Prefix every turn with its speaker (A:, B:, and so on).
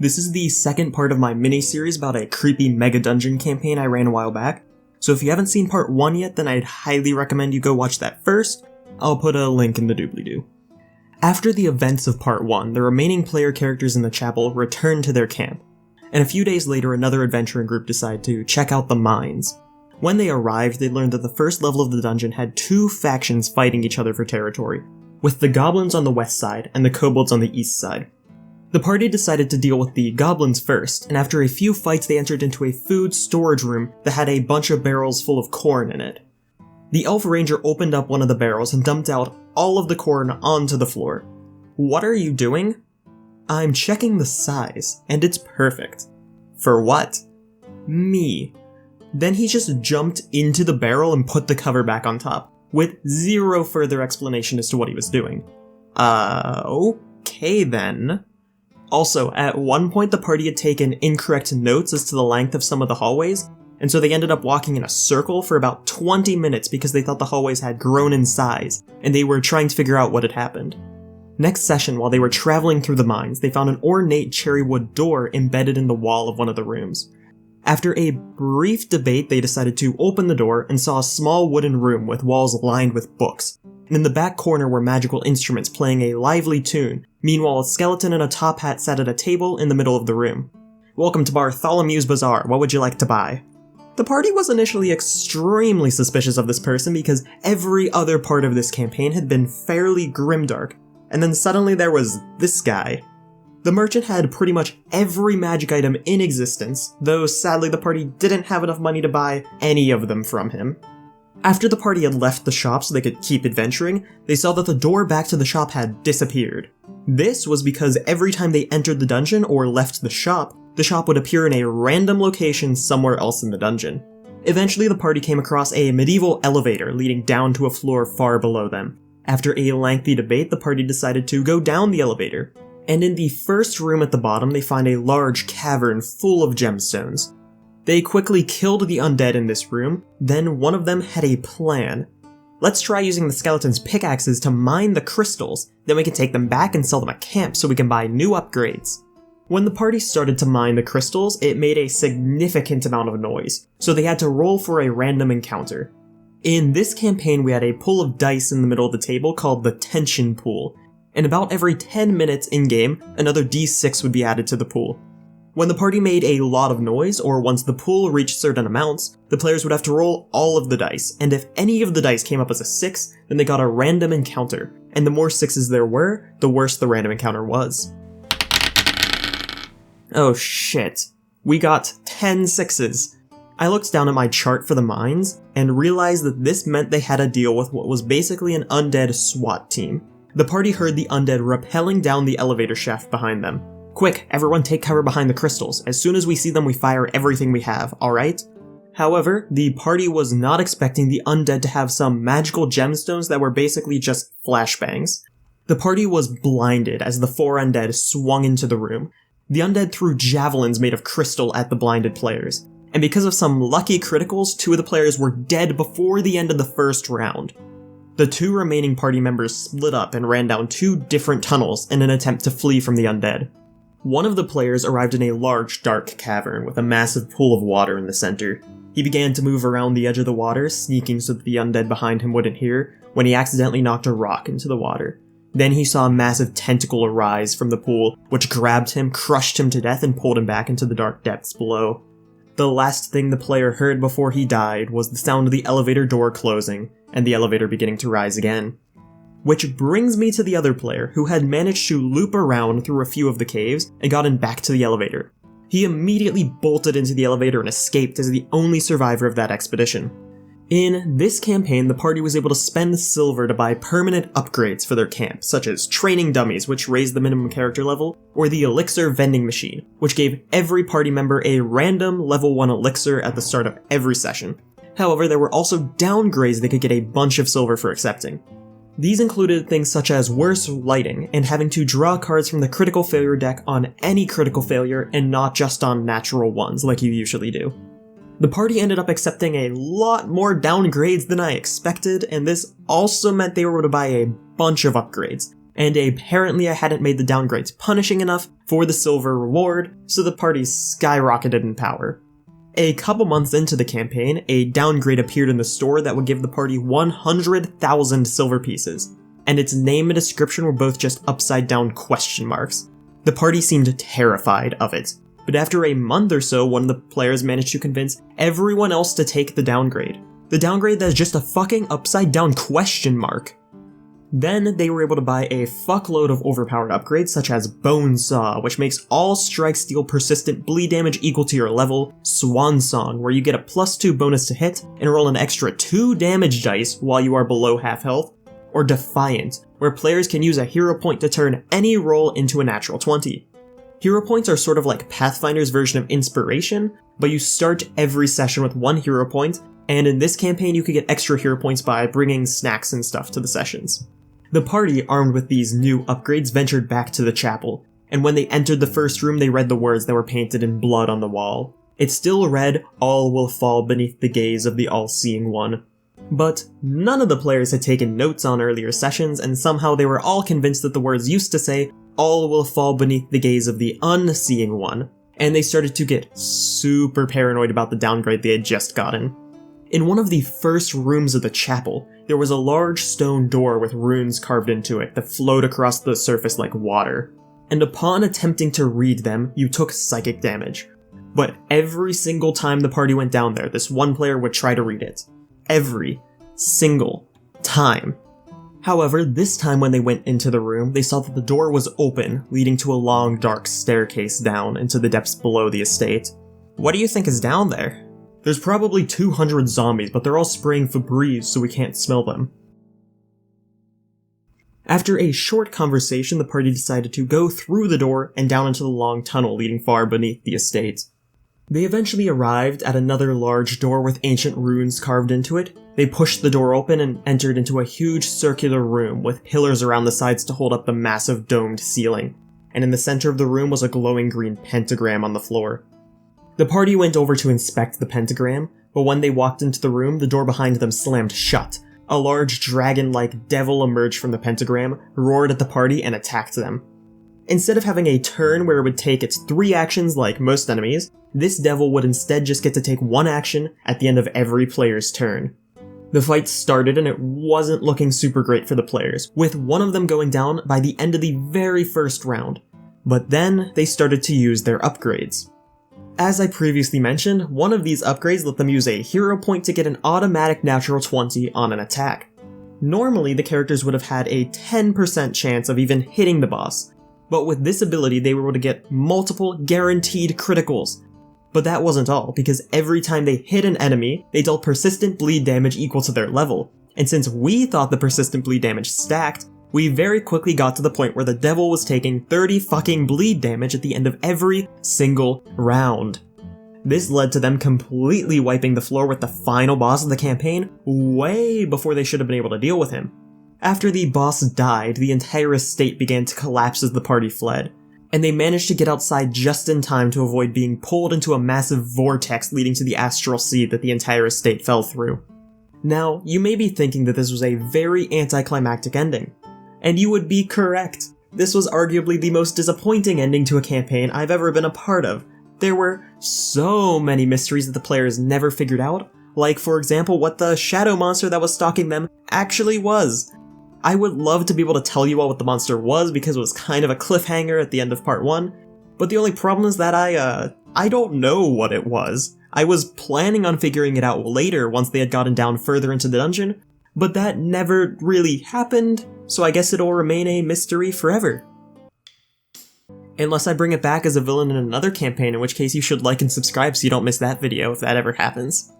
A: This is the second part of my mini-series about a creepy Megadungeon campaign I ran a while back, so if you haven't seen part 1 yet, then I'd highly recommend you go watch that first. I'll put a link in the doobly-doo. After the events of part 1, the remaining player characters in the chapel return to their camp, and a few days later another adventuring group decide to check out the mines. When they arrived, they learned that the first level of the dungeon had 2 factions fighting each other for territory, with the goblins on the west side and the kobolds on the east side. The party decided to deal with the goblins first, and after a few fights they entered into a food storage room that had a bunch of barrels full of corn in it. The elf ranger opened up one of the barrels and dumped out all of the corn onto the floor. "What are you doing?" "I'm checking the size, and it's perfect." "For what?" "Me." Then he just jumped into the barrel and put the cover back on top, with zero further explanation as to what he was doing. Okay then. Also, at one point the party had taken incorrect notes as to the length of some of the hallways, and so they ended up walking in a circle for about 20 minutes because they thought the hallways had grown in size, and they were trying to figure out what had happened. Next session, while they were traveling through the mines, they found an ornate cherrywood door embedded in the wall of one of the rooms. After a brief debate, they decided to open the door and saw a small wooden room with walls lined with books, and in the back corner were magical instruments playing a lively tune. Meanwhile, a skeleton in a top hat sat at a table in the middle of the room. "Welcome to Bartholomew's bazaar, what would you like to buy?" The party was initially extremely suspicious of this person because every other part of this campaign had been fairly grimdark, and then suddenly there was this guy. The merchant had pretty much every magic item in existence, though sadly the party didn't have enough money to buy any of them from him. After the party had left the shop so they could keep adventuring, they saw that the door back to the shop had disappeared. This was because every time they entered the dungeon or left the shop would appear in a random location somewhere else in the dungeon. Eventually the party came across a medieval elevator leading down to a floor far below them. After a lengthy debate, the party decided to go down the elevator, and in the first room at the bottom they find a large cavern full of gemstones. They quickly killed the undead in this room, then one of them had a plan. "Let's try using the skeleton's pickaxes to mine the crystals, then we can take them back and sell them at camp so we can buy new upgrades." When the party started to mine the crystals, it made a significant amount of noise, so they had to roll for a random encounter. In this campaign we had a pool of dice in the middle of the table called the tension pool, and about every 10 minutes in-game, another d6 would be added to the pool. When the party made a lot of noise, or once the pool reached certain amounts, the players would have to roll all of the dice, and if any of the dice came up as a 6, then they got a random encounter, and the more 6s there were, the worse the random encounter was. Oh shit. We got 10 6s. I looked down at my chart for the mines, and realized that this meant they had to deal with what was basically an undead SWAT team. The party heard the undead rappelling down the elevator shaft behind them. "Quick, everyone take cover behind the crystals. As soon as we see them, we fire everything we have, alright?" However, the party was not expecting the undead to have some magical gemstones that were basically just flashbangs. The party was blinded as the 4 undead swung into the room. The undead threw javelins made of crystal at the blinded players, and because of some lucky criticals, 2 of the players were dead before the end of the first round. The 2 remaining party members split up and ran down 2 different tunnels in an attempt to flee from the undead. One of the players arrived in a large, dark cavern with a massive pool of water in the center. He began to move around the edge of the water, sneaking so that the undead behind him wouldn't hear, when he accidentally knocked a rock into the water. Then he saw a massive tentacle arise from the pool, which grabbed him, crushed him to death, and pulled him back into the dark depths below. The last thing the player heard before he died was the sound of the elevator door closing, and the elevator beginning to rise again. Which brings me to the other player, who had managed to loop around through a few of the caves and gotten back to the elevator. He immediately bolted into the elevator and escaped as the only survivor of that expedition. In this campaign, the party was able to spend silver to buy permanent upgrades for their camp, such as training dummies, which raised the minimum character level, or the elixir vending machine, which gave every party member a random level 1 elixir at the start of every session. However, there were also downgrades they could get a bunch of silver for accepting. These included things such as worse lighting, and having to draw cards from the critical failure deck on any critical failure and not just on natural ones like you usually do. The party ended up accepting a lot more downgrades than I expected, and this also meant they were able to buy a bunch of upgrades, and apparently I hadn't made the downgrades punishing enough for the silver reward, so the party skyrocketed in power. A couple months into the campaign, a downgrade appeared in the store that would give the party 100,000 silver pieces, and its name and description were both just upside down question marks. The party seemed terrified of it, but after a month or so, one of the players managed to convince everyone else to take the downgrade. The downgrade that is just a fucking upside down question mark. Then they were able to buy a fuckload of overpowered upgrades such as Bone Saw, which makes all strikes deal persistent bleed damage equal to your level, Swan Song, where you get a +2 bonus to hit and roll an extra 2 damage dice while you are below half health, or Defiant, where players can use a hero point to turn any roll into a natural 20. Hero points are sort of like Pathfinder's version of Inspiration, but you start every session with 1 hero point, and in this campaign you could get extra hero points by bringing snacks and stuff to the sessions. The party, armed with these new upgrades, ventured back to the chapel, and when they entered the first room they read the words that were painted in blood on the wall. It still read, "All will fall beneath the gaze of the all-seeing one." But none of the players had taken notes on earlier sessions, and somehow they were all convinced that the words used to say, "All will fall beneath the gaze of the unseeing one," and they started to get super paranoid about the downgrade they had just gotten. In one of the first rooms of the chapel, there was a large stone door with runes carved into it that flowed across the surface like water, and upon attempting to read them, you took psychic damage. But every single time the party went down there, this one player would try to read it. Every single time. However, this time when they went into the room, they saw that the door was open, leading to a long dark staircase down into the depths below the estate. What do you think is down there? There's probably 200 zombies, but they're all spraying Febreze so we can't smell them. After a short conversation, the party decided to go through the door and down into the long tunnel leading far beneath the estate. They eventually arrived at another large door with ancient runes carved into it. They pushed the door open and entered into a huge circular room with pillars around the sides to hold up the massive domed ceiling, and in the center of the room was a glowing green pentagram on the floor. The party went over to inspect the pentagram, but when they walked into the room, the door behind them slammed shut. A large dragon-like devil emerged from the pentagram, roared at the party, and attacked them. Instead of having a turn where it would take its 3 actions like most enemies, this devil would instead just get to take 1 action at the end of every player's turn. The fight started and it wasn't looking super great for the players, with one of them going down by the end of the very first round. But then they started to use their upgrades. As I previously mentioned, one of these upgrades let them use a hero point to get an automatic natural 20 on an attack. Normally, the characters would have had a 10% chance of even hitting the boss, but with this ability they were able to get multiple guaranteed criticals. But that wasn't all, because every time they hit an enemy, they dealt persistent bleed damage equal to their level, and since we thought the persistent bleed damage stacked, we very quickly got to the point where the devil was taking 30 fucking bleed damage at the end of every single round. This led to them completely wiping the floor with the final boss of the campaign way before they should have been able to deal with him. After the boss died, the entire estate began to collapse as the party fled, and they managed to get outside just in time to avoid being pulled into a massive vortex leading to the astral sea that the entire estate fell through. Now, you may be thinking that this was a very anticlimactic ending. And you would be correct. This was arguably the most disappointing ending to a campaign I've ever been a part of. There were so many mysteries that the players never figured out, like for example what the shadow monster that was stalking them actually was. I would love to be able to tell you all what the monster was because it was kind of a cliffhanger at the end of part 1, but the only problem is that I don't know what it was. I was planning on figuring it out later once they had gotten down further into the dungeon, but that never really happened, so I guess it'll remain a mystery forever. Unless I bring it back as a villain in another campaign, in which case you should like and subscribe so you don't miss that video if that ever happens.